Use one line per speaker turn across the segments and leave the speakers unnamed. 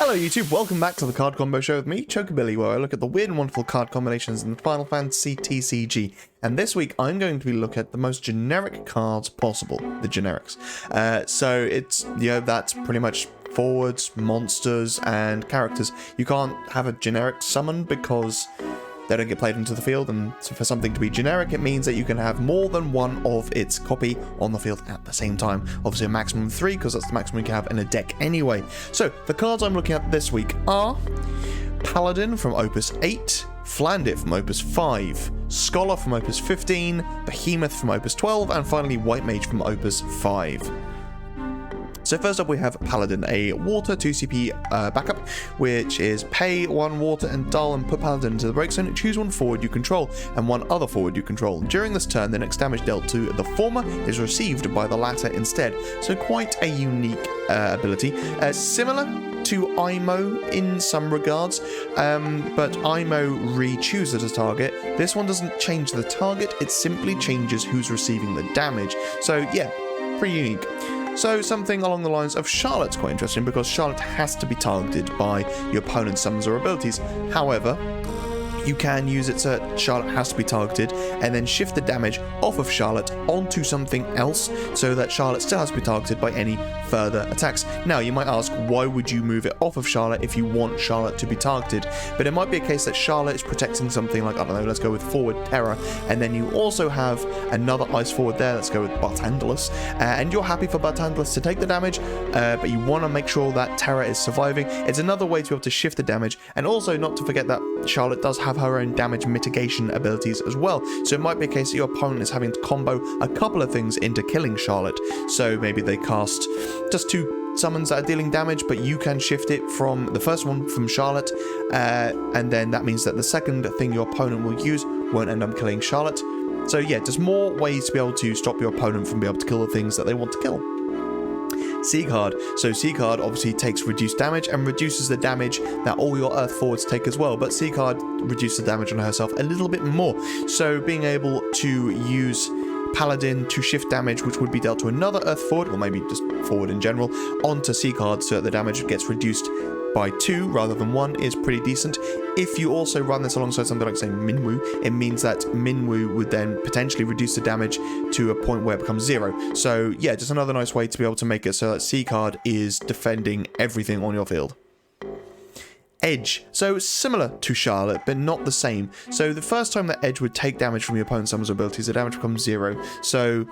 Hello YouTube, welcome back to the Card Combo Show with me, Chocobilly, where I look at the weird and wonderful card combinations in the Final Fantasy TCG. And this week I'm going to be looking at the most generic cards possible, the generics. So it's, that's pretty much forwards, monsters, and characters. You can't have a generic summon because they don't get played into the field, and so for something to be generic, it means that you can have more than one of its copy on the field at the same time. Obviously a maximum of 3, because that's the maximum you can have in a deck anyway. So, the cards I'm looking at this week are Paladin from Opus 8, Flandit from Opus 5, Scholar from Opus 15, Behemoth from Opus 12, and finally White Mage from Opus 5. So first up we have Paladin, a water 2CP backup, which is pay 1 water and dull and put Paladin into the break zone, choose 1 forward you control and 1 other forward you control. During this turn, the next damage dealt to the former is received by the latter instead, so quite a unique ability. Similar to IMO in some regards, but IMO re-chooses a target. This one doesn't change the target, it simply changes who's receiving the damage. So yeah, pretty unique. So something along the lines of Charlotte's quite interesting, because Charlotte has to be targeted by your opponent's summons or abilities. However, you can use it so Charlotte has to be targeted and then shift the damage off of Charlotte onto something else so that Charlotte still has to be targeted by any further attacks. Now, you might ask, why would you move it off of Charlotte if you want Charlotte to be targeted? But it might be a case that Charlotte is protecting something like, I don't know, let's go with forward Terra, and then you also have another ice forward there, let's go with Bartandalus, and you're happy for Bartandalus to take the damage, but you want to make sure that Terra is surviving. It's another way to be able to shift the damage, and also not to forget that Charlotte does have her own damage mitigation abilities as well, so it might be a case that your opponent is having to combo a couple of things into killing Charlotte. So maybe they cast just 2 summons that are dealing damage, but you can shift it from the first one from Charlotte, and then that means that the second thing your opponent will use won't end up killing Charlotte. So yeah, there's more ways to be able to stop your opponent from being able to kill the things that they want to kill. C-Card. So C-Card obviously takes reduced damage and reduces the damage that all your Earth forwards take as well, but C-Card reduces the damage on herself a little bit more. So being able to use Paladin to shift damage which would be dealt to another Earth forward, or maybe just forward in general, onto C-Card so that the damage gets reduced by 2 rather than 1 is pretty decent. If you also run this alongside something like, say, Minwu, it means that Minwu would then potentially reduce the damage to a point where it becomes 0. So yeah, just another nice way to be able to make it so that C-Card is defending everything on your field. Edge. So similar to Charlotte, but not the same. So the first time that Edge would take damage from your opponent's summons or abilities, the damage becomes 0. So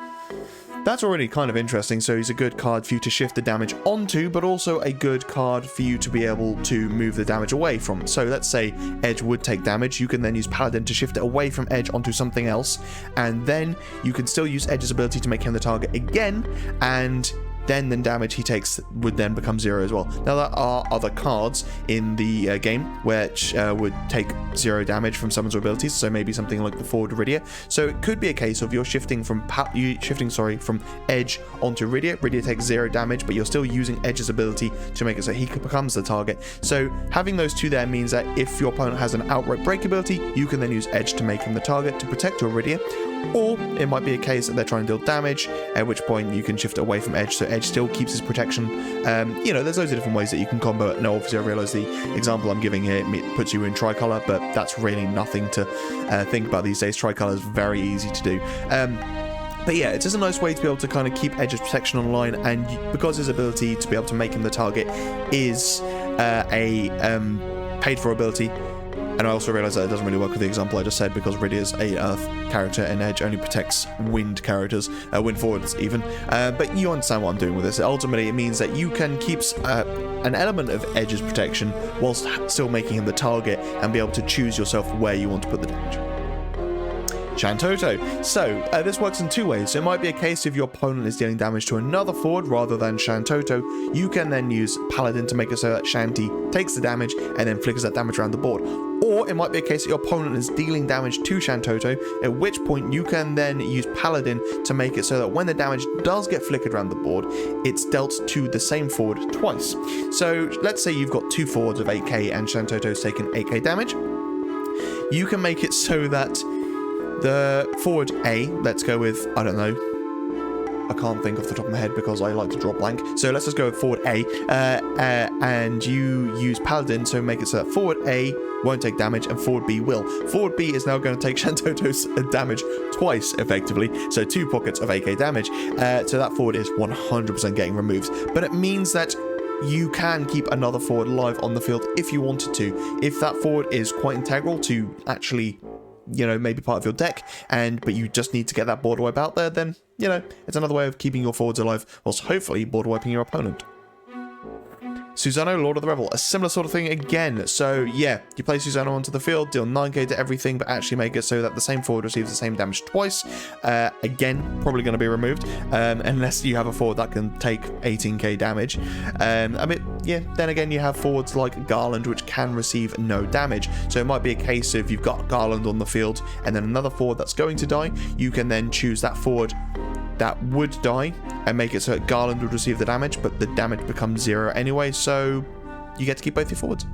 that's already kind of interesting. So he's a good card for you to shift the damage onto, but also a good card for you to be able to move the damage away from. So let's say Edge would take damage, you can then use Paladin to shift it away from Edge onto something else, and then you can still use Edge's ability to make him the target again, and then the damage he takes would then become 0 as well. Now there are other cards in the game which would take 0 damage from summons or abilities, so maybe something like the forward Rydia. So it could be a case of you're shifting from from Edge onto Rydia. Rydia takes 0 damage, but you're still using Edge's ability to make it so he becomes the target. So having those two there means that if your opponent has an outright break ability, you can then use Edge to make him the target to protect your Rydia. Or it might be a case that they're trying to deal damage, at which point you can shift away from Edge, so Edge still keeps his protection. There's loads of different ways that you can combo it. Now, obviously, I realise the example I'm giving here puts you in tricolour, but that's really nothing to think about these days. Tricolour is very easy to do. But yeah, it's just a nice way to be able to kind of keep Edge's protection online, and because his ability to be able to make him the target is a paid for ability. And I also realise that it doesn't really work with the example I just said, because Rydia is a Earth character and Edge only protects wind characters, wind forwards even. But you understand what I'm doing with this. Ultimately, it means that you can keep an element of Edge's protection whilst still making him the target, and be able to choose yourself where you want to put the damage. Shantoto. So, this works in 2 ways. So it might be a case if your opponent is dealing damage to another forward rather than Shantoto, you can then use Paladin to make it so that Shanti takes the damage and then flickers that damage around the board. Or it might be a case that your opponent is dealing damage to Shantoto, at which point you can then use Paladin to make it so that when the damage does get flickered around the board, it's dealt to the same forward twice. So let's say you've got 2 forwards of 8k and Shantoto's taken 8k damage. You can make it so that the forward A, let's go with, I don't know, I can't think off the top of my head because I like to draw blank. So let's just go with forward A, and you use Paladin to make it so that forward A won't take damage and forward B will. Forward B is now going to take Shantoto's damage twice, effectively, so 2 pockets of AK damage. So that forward is 100% getting removed, but it means that you can keep another forward alive on the field if you wanted to. If that forward is quite integral to actually, you know, maybe part of your deck, but you just need to get that border wipe out there, then, you know, it's another way of keeping your forwards alive whilst hopefully border wiping your opponent. Susano, Lord of the Revel, a similar sort of thing again. So yeah, you play Susano onto the field, deal 9k to everything, but actually make it so that the same forward receives the same damage twice. Again, probably going to be removed, unless you have a forward that can take 18k damage. I mean, yeah, then again, you have forwards like Garland, which can receive no damage. So it might be a case of you've got Garland on the field, and then another forward that's going to die. You can then choose that forward that would die and make it so that Garland would receive the damage, but the damage becomes 0 anyway, so you get to keep both your forwards.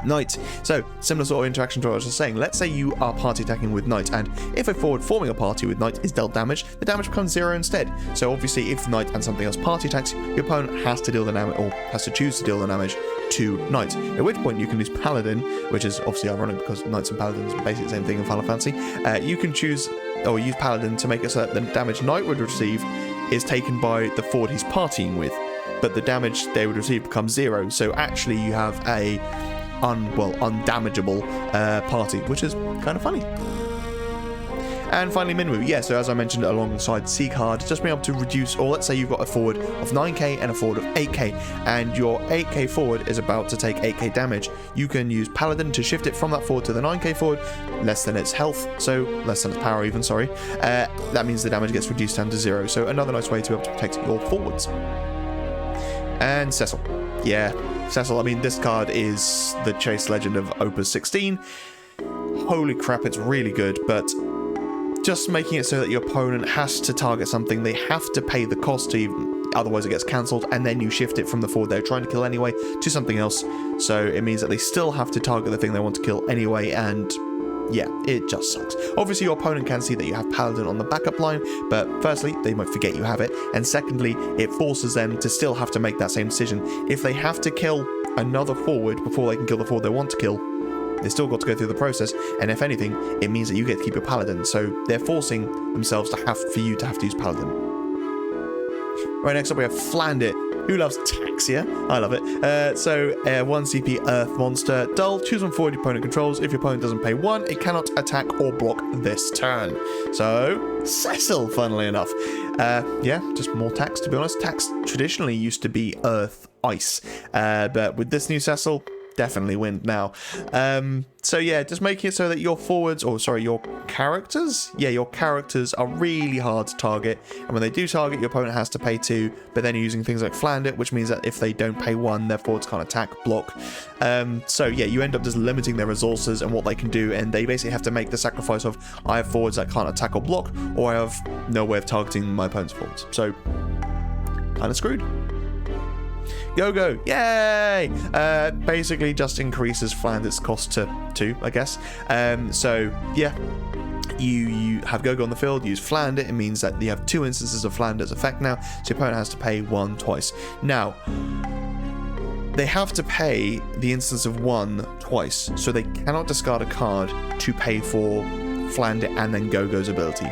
Knight. So, similar sort of interaction to what I was just saying. Let's say you are party attacking with Knight, and if a forward forming a party with Knight is dealt damage, the damage becomes 0 instead. So obviously, if Knight and something else party attacks, your opponent has to deal the damage, or has to choose to deal the damage to Knight. At which point you can use Paladin, which is obviously ironic because Knights and Paladins are basically the same thing in Final Fantasy. You can choose or use Paladin to make it so that the damage Knight would receive is taken by the forward he's partying with, but the damage they would receive becomes 0. So actually you have a undamageable party, which is kind of funny. And finally, Minwu. Yeah, so as I mentioned alongside C card, just being able to reduce, or let's say you've got a forward of 9k and a forward of 8k, and your 8k forward is about to take 8k damage. You can use Paladin to shift it from that forward to the 9k forward, less than its health, so less than its power even, sorry. That means the damage gets reduced down to 0, so another nice way to be able to protect your forwards. And Cecil. Yeah, Cecil, I mean, this card is the Chase Legend of Opus 16. Holy crap, it's really good, but just making it so that your opponent has to target something, they have to pay the cost to even, otherwise it gets cancelled, and then you shift it from the forward they're trying to kill anyway to something else. So it means that they still have to target the thing they want to kill anyway, and yeah, it just sucks. Obviously your opponent can see that you have Paladin on the backup line, but firstly, they might forget you have it, and secondly, it forces them to still have to make that same decision. If they have to kill another forward before they can kill the forward they want to kill, they still got to go through the process, and if anything, it means that you get to keep your Paladin, so they're forcing themselves for you to have to use Paladin. Right, next up we have Flandit. Who loves Taxia? I love it. 1 CP Earth Monster. Dull, choose one forward your opponent controls. If your opponent doesn't pay 1, it cannot attack or block this turn. So, Cecil, funnily enough. Yeah, just more tax, to be honest. Tax traditionally used to be Earth, Ice, but with this new Cecil, definitely wind now. So yeah, just making it so that your forwards, or sorry, your characters? Yeah, your characters are really hard to target, and when they do target, your opponent has to pay 2, but then you're using things like Flandit, which means that if they don't pay 1, their forwards can't attack, block. So yeah, you end up just limiting their resources and what they can do, and they basically have to make the sacrifice of, I have forwards that can't attack or block, or I have no way of targeting my opponent's forwards. So, kind of screwed. Go-Go, yay! Basically just increases Flandit's cost to 2, I guess. So yeah, you have Go-Go on the field, use Flandit, it means that you have 2 instances of Flandit's effect now, so your opponent has to pay 1 twice. Now, they have to pay the instance of 1 twice, so they cannot discard a card to pay for Flandit and then Go-Go's ability.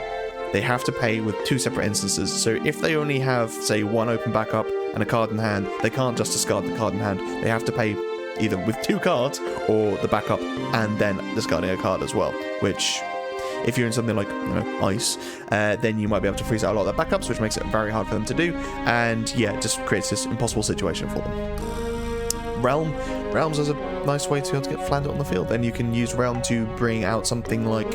They have to pay with 2 separate instances, so if they only have, say, 1 open backup and a card in hand, they can't just discard the card in hand. They have to pay either with 2 cards or the backup and then discarding a card as well, which, if you're in something like, you know, Ice, then you might be able to freeze out a lot of their backups, which makes it very hard for them to do, and yeah, it just creates this impossible situation for them. Realms is a nice way to be able to get Flandit on the field. Then you can use Realm to bring out something like,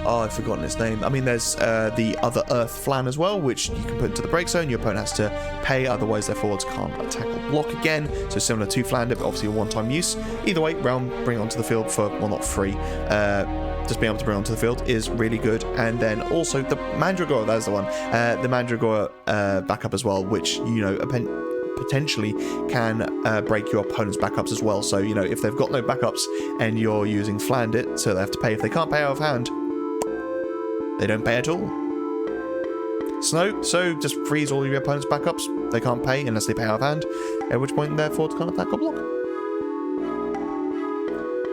oh, I've forgotten its name. I mean, there's the other Earth Flan as well, which you can put into the break zone. Your opponent has to pay, otherwise their forwards can't attack or block again. So similar to Flandit, but obviously a one-time use. Either way, Realm, bring it onto the field for, well, not free. Just being able to bring it onto the field is really good. And then also the Mandragora, that's the one. The Mandragora backup as well, which, you know, potentially can break your opponent's backups as well. So, you know, if they've got no backups and you're using Flandit, so they have to pay. If they can't pay out of hand, they don't pay at all. Snow, so just freeze all of your opponent's backups. They can't pay unless they pay out of hand, at which point their forwards can't attack or block.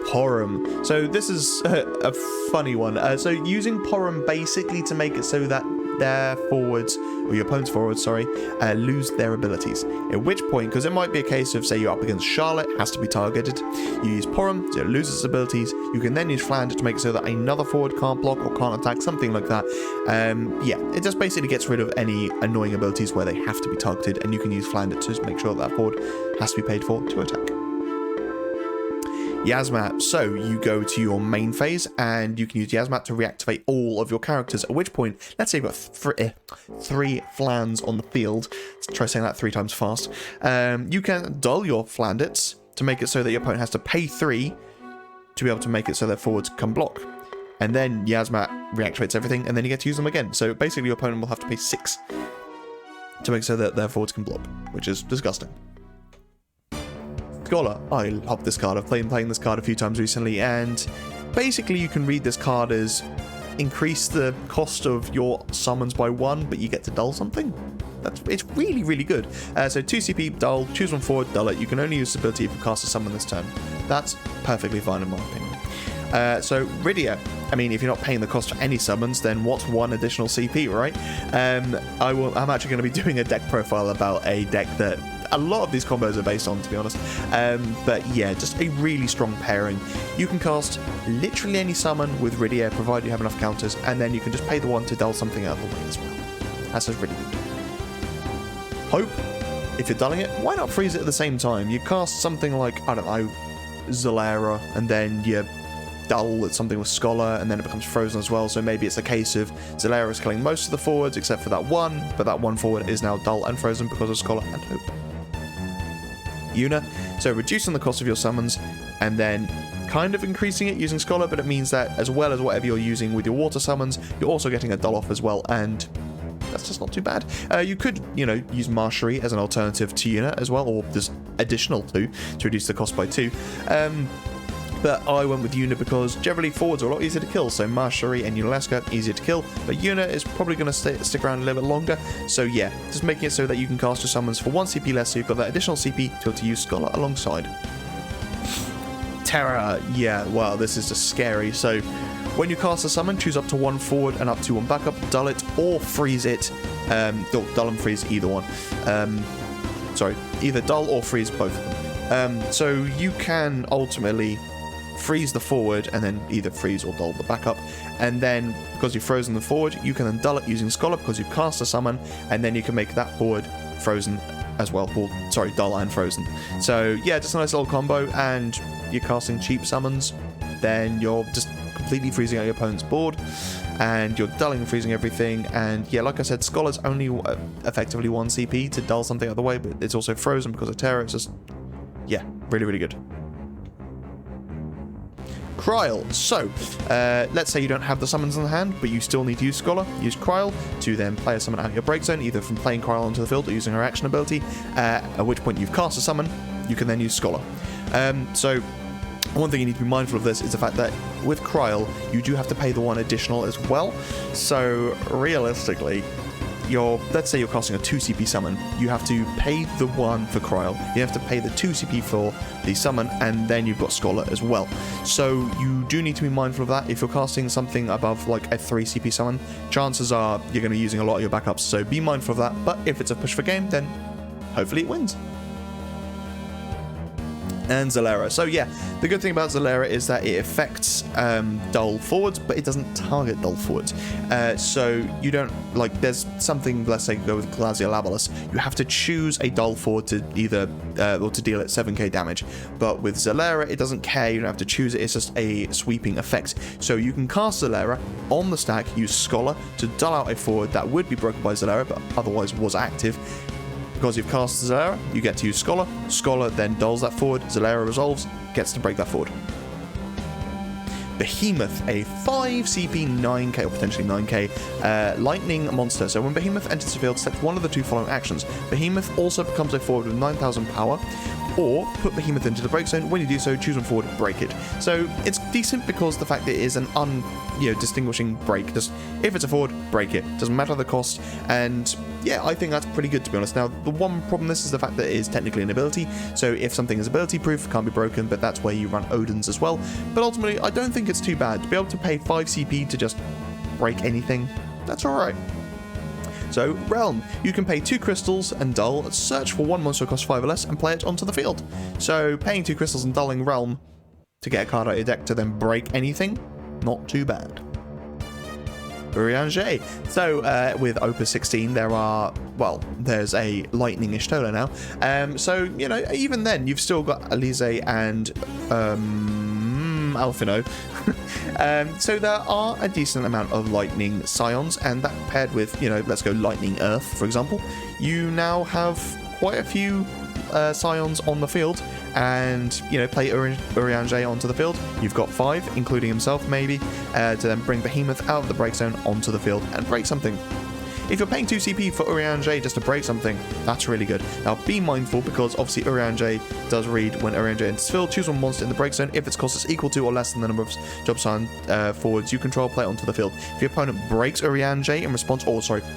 Porum. So this is a funny one. So using Porum basically to make it so that their forwards, or your opponent's forwards, sorry, lose their abilities. At which point, because it might be a case of, say you're up against Charlotte, has to be targeted, you use Porum, so it loses its abilities, you can then use Flandit to make it so that another forward can't block or can't attack, something like that. Yeah, it just basically gets rid of any annoying abilities where they have to be targeted, and you can use Flandit to make sure that forward has to be paid for to attack. Yasmat. So you go to your main phase and you can use Yasmat to reactivate all of your characters, at which point, let's say you've got three Flans on the field. Let's try saying that 3 times fast. You can dull your Flandits to make it so that your opponent has to pay 3 to be able to make it so their forwards can block. And then Yasmat reactivates everything and then you get to use them again. So basically your opponent will have to pay 6 to make so that their forwards can block, which is disgusting. Scholar. I love this card. I've been playing this card a few times recently, and basically you can read this card as increase the cost of your summons by 1, but you get to dull something. It's really, really good. So 2 CP, dull, choose one forward, dull it. You can only use this ability if you cast a summon this turn. That's perfectly fine in my opinion. So Rydia. I mean, if you're not paying the cost for any summons, then what's 1 additional CP, right? I'm actually going to be doing a deck profile about a deck that a lot of these combos are based on, to be honest. But yeah, just a really strong pairing. You can cast literally any summon with Rydia, provided you have enough counters, and then you can just pay the 1 to dull something out of the way as well. That's just really good. Hope, if you're dulling it, why not freeze it at the same time? You cast something like, I don't know, Zalera, and then you dull with something with Scholar, and then it becomes frozen as well. So maybe it's a case of Zalera is killing most of the forwards except for that 1, but that 1 forward is now dull and frozen because of Scholar and Hope. Yuna, so reducing the cost of your summons and then kind of increasing it using Scholar, but it means that as well as whatever you're using with your water summons, you're also getting a dull off as well, and that's just not too bad. You could, use Marshery as an alternative to Yuna as well, or just additional 2 to reduce the cost by 2. But I went with Yuna because generally forwards are a lot easier to kill, so Marshery and Yunalesca easier to kill, but Yuna is probably going to stick around a little bit longer, so yeah, just making it so that you can cast your summons for 1 CP less, so you've got that additional CP to be able to use Scholar alongside. Terra, yeah, well, this is just scary. So when you cast a summon, choose up to 1 forward and up to 1 backup, dull it or freeze it, dull and freeze either one, either dull or freeze both of them. So you can ultimately freeze the forward and then either freeze or dull the backup, and then because you've frozen the forward, you can then dull it using Scholar because you've cast a summon, and then you can make that forward frozen as well, or sorry, dull and frozen. So yeah, just a nice little combo, and you're casting cheap summons, then you're just completely freezing out your opponent's board, and you're dulling and freezing everything. And yeah, like I said, Scholar's only effectively 1 CP to dull something out of the way, but it's also frozen because of Terra. It's just, yeah, really, really good. Kryl. So, let's say you don't have the summons in the hand, but you still need to use Scholar. Use Kryl to then play a summon out of your break zone, either from playing Kryl onto the field or using her action ability, at which point you've cast a summon, you can then use Scholar. So, one thing you need to be mindful of this is the fact that with Kryl, you do have to pay the 1 additional as well. So, realistically, let's say you're casting a 2 CP summon, you have to pay the 1 for Kryl, you have to pay the 2 CP for the summon, and then you've got Scholar as well. So you do need to be mindful of that. If you're casting something above like a 3 CP summon, chances are you're going to be using a lot of your backups, so be mindful of that. But if it's a push for game, then hopefully it wins. And Zalera. So yeah, the good thing about Zalera is that it affects dull forwards, but it doesn't target dull forwards. So you don't, there's something, let's say go with Glacia Labalus, you have to choose a dull forward to either, or to deal it 7k damage. But with Zalera, it doesn't care, you don't have to choose it, it's just a sweeping effect. So you can cast Zalera on the stack, use Scholar to dull out a forward that would be broken by Zalera, but otherwise was active. Because you've cast Zalera, you get to use Scholar. Scholar then dulls that forward, Zalera resolves, gets to break that forward. Behemoth, a 5 CP 9k or potentially 9k lightning monster. So when Behemoth enters the field, select one of the two following actions. Behemoth also becomes a forward with 9,000 power, or put Behemoth into the break zone. When you do so, choose one forward, break it. So it's decent because the fact that it is an distinguishing break. Just if it's a forward, break it. Doesn't matter the cost. And yeah, I think that's pretty good, to be honest. Now, the one problem this is the fact that it is technically an ability. So if something is ability proof, it can't be broken, but that's where you run Odin's as well. But ultimately, I don't think it's too bad. To be able to pay 5 CP to just break anything, that's alright. So, Realm. You can pay 2 crystals and dull, search for one monster that costs 5 or less, and play it onto the field. So, paying 2 crystals and dulling Realm to get a card out of your deck to then break anything, not too bad. Urianger. So, with Opus 16, there's a Lightning Ishtola now. So, even then, you've still got Elise and Alphino. So there are a decent amount of Lightning Scions, and that paired with, let's go Lightning Earth, for example, you now have quite a few Scions on the field, and, play Urianger onto the field. You've got 5, including himself, maybe, to then bring Behemoth out of the break zone onto the field and break something. If you're paying 2 CP for Urianger just to break something, that's really good. Now, be mindful, because obviously Urianger does read when Urianger enters field, choose one monster in the break zone. If its cost is equal to or less than the number of job sign forwards you control, play it onto the field. If your opponent breaks Urianger in response,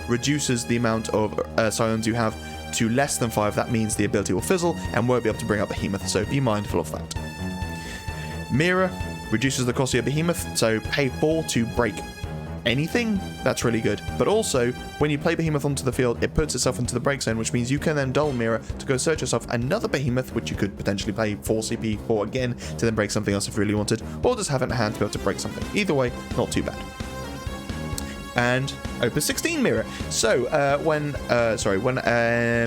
reduces the amount of Scions you have to less than 5, that means the ability will fizzle and won't be able to bring up Behemoth, so be mindful of that. Mirror reduces the cost of your Behemoth, so pay 4 to break anything. That's really good. But also, when you play Behemoth onto the field, it puts itself into the break zone, which means you can then dull Mirror to go search yourself another Behemoth, which you could potentially pay 4 CP for again to then break something else if you really wanted, or just have it in hand to be able to break something. Either way, not too bad. And Opus 16 Mirror. So, when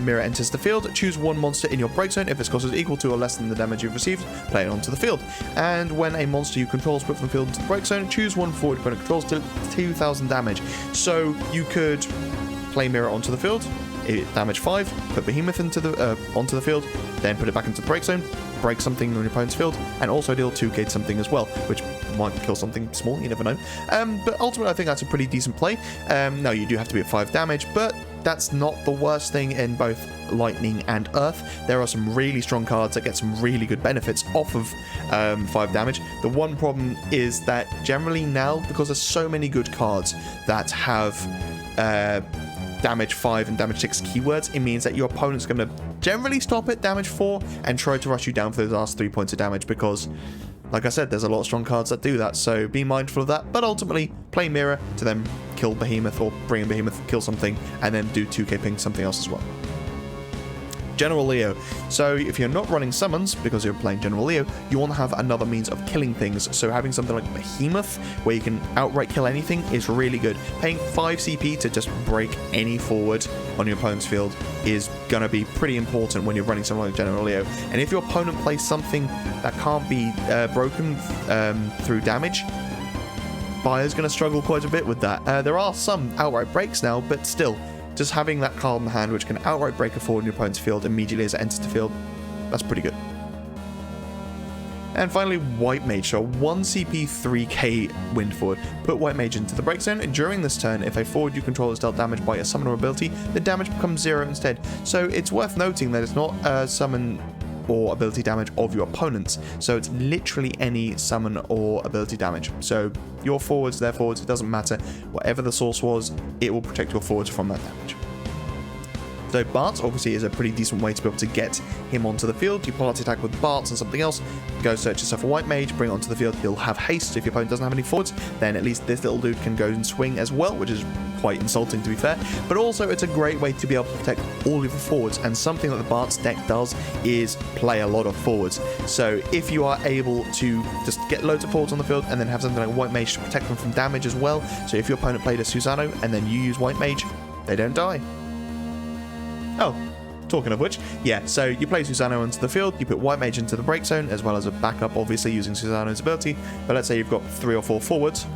Mirror enters the field, choose one monster in your break zone. If its cost is equal to or less than the damage you've received, play it onto the field. And when a monster you control is put from the field into the break zone, choose one forward opponent controls to 2,000 damage. So, you could play Mirror onto the field, damage 5, put Behemoth onto the field, then put it back into the break zone, break something on your opponent's field, and also deal 2k to something as well, which might kill something small, you never know. But ultimately, I think that's a pretty decent play. Now, you do have to be at 5 damage, but that's not the worst thing in both Lightning and Earth. There are some really strong cards that get some really good benefits off of 5 damage. The one problem is that generally now, because there's so many good cards that have damage 5 and damage 6 keywords, it means that your opponent's going to generally stop at damage 4 and try to rush you down for those last 3 points of damage, because, like I said, there's a lot of strong cards that do that, so be mindful of that. But ultimately, play Mirror to then kill Behemoth, or bring in Behemoth, kill something, and then do 2k ping something else as well. General Leo. So if you're not running summons, because you're playing General Leo, you want to have another means of killing things. So having something like Behemoth, where you can outright kill anything, is really good. Paying 5 CP to just break any forward on your opponent's field is going to be pretty important when you're running something like General Leo. And if your opponent plays something that can't be broken through damage, Buyer's going to struggle quite a bit with that. There are some outright breaks now, but still, just having that card in the hand which can outright break a forward in your opponent's field immediately as it enters the field, that's pretty good. And finally, White Mage. So 1 CP 3k wind forward. Put White Mage into the break zone. During this turn, if a forward you control is dealt damage by a summon or ability, the damage becomes 0 instead. So it's worth noting that it's not a summon or ability damage of your opponents, so it's literally any summon or ability damage. So your forwards, their forwards, it doesn't matter. Whatever the source was, it will protect your forwards from that damage. So Bart obviously is a pretty decent way to be able to get him onto the field. You party attack with Bart and something else, go search yourself a White Mage, bring it onto the field. He'll have haste. If your opponent doesn't have any forwards, then at least this little dude can go and swing as well, which is quite insulting to be fair. But also it's a great way to be able to protect all of your forwards, and something that the Bart's deck does is play a lot of forwards. So if you are able to just get loads of forwards on the field and then have something like White Mage to protect them from damage as well, so if your opponent played a Susano and then you use White Mage, they don't die. Oh, talking of which, yeah, so you play Susano onto the field, you put White Mage into the break zone, as well as a backup, obviously, using Susano's ability, but let's say you've got 3 or 4 forwards.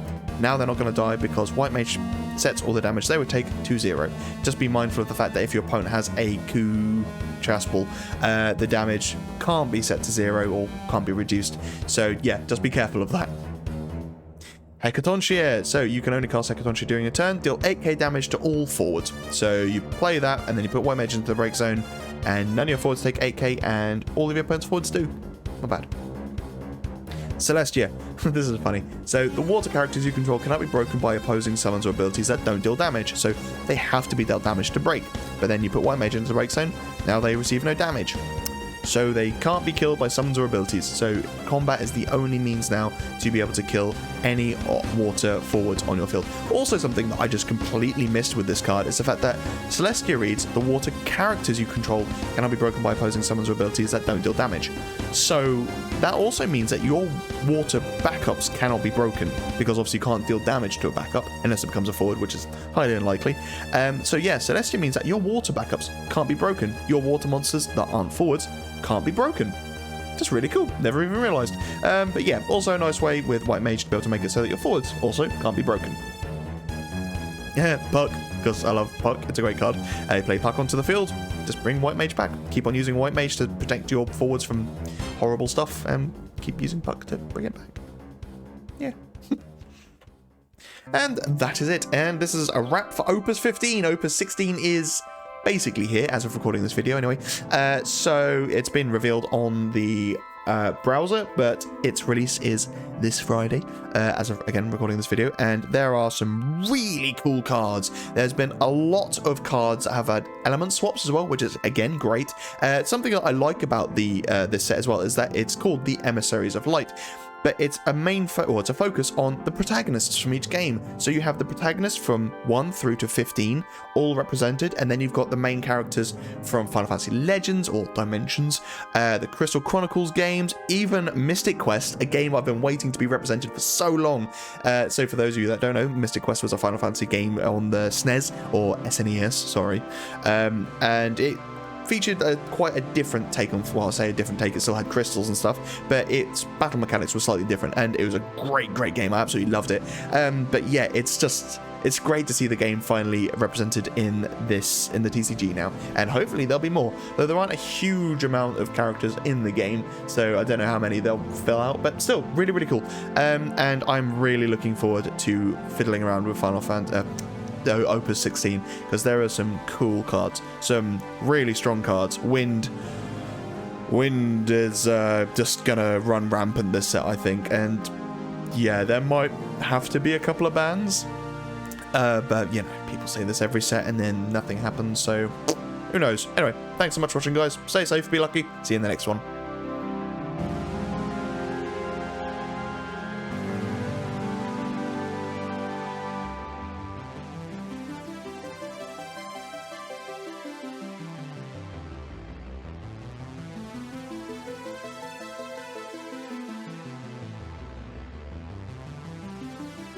Now they're not going to die because White Mage sets all the damage they would take to 0. Just be mindful of the fact that if your opponent has a Ku Chaspal, the damage can't be set to 0 or can't be reduced. So yeah, just be careful of that. Hecatoncheir. So you can only cast Hecatoncheir during a turn, deal 8k damage to all forwards. So you play that, and then you put White Mage into the break zone, and none of your forwards take 8k, and all of your opponent's forwards do. Not bad. Celestia. This is funny. So the water characters you control cannot be broken by opposing summons or abilities that don't deal damage, so they have to be dealt damage to break. But then you put White Mage into the break zone, now they receive no damage. So they can't be killed by summons or abilities, so combat is the only means now to be able to kill any water forwards on your field. Also, something that I just completely missed with this card is the fact that Celestia reads, the water characters you control cannot be broken by opposing summons or abilities that don't deal damage. So that also means that your water backups cannot be broken, because obviously you can't deal damage to a backup unless it becomes a forward, which is highly unlikely. So yeah, Celestia means that your water backups can't be broken. Your water monsters that aren't forwards can't be broken. Just really cool. Never even realized. But yeah, also a nice way with White Mage to be able to make it so that your forwards also can't be broken. Yeah, Puck, because I love Puck. It's a great card. Play Puck onto the field. Just bring White Mage back. Keep on using White Mage to protect your forwards from horrible stuff, and keep using Puck to bring it back. Yeah. And that is it. And this is a wrap for Opus 15. Opus 16 is basically here as of recording this video anyway. So it's been revealed on the browser, but its release is this Friday as of, again, recording this video, and there are some really cool cards. There's been a lot of cards that have had element swaps as well, which is again great. Something that I like about the this set as well is that it's called the Emissaries of Light, but it's a it's a focus on the protagonists from each game. So you have the protagonists from 1 through to 15 all represented, and then you've got the main characters from Final Fantasy Legends or Dimensions, the Crystal Chronicles games, even Mystic Quest, a game I've been waiting to be represented for so long. So for those of you that don't know, Mystic Quest was a Final Fantasy game on the SNES, or SNES, sorry, and it featured quite a different take on, well, I say a different take, it still had crystals and stuff, but its battle mechanics were slightly different, and it was a great game. I absolutely loved it. But yeah, it's great to see the game finally represented in the TCG now, and hopefully there'll be more, though there aren't a huge amount of characters in the game, so I don't know how many they'll fill out, but still really cool. And I'm really looking forward to fiddling around with Final Fantasy Opus 16, because there are some cool cards, some really strong cards. Wind is just gonna run rampant this set, I think, and yeah, there might have to be a couple of bans, but you know, people say this every set and then nothing happens, so who knows. Anyway, thanks so much for watching, guys. Stay safe, be lucky, see you in the next one.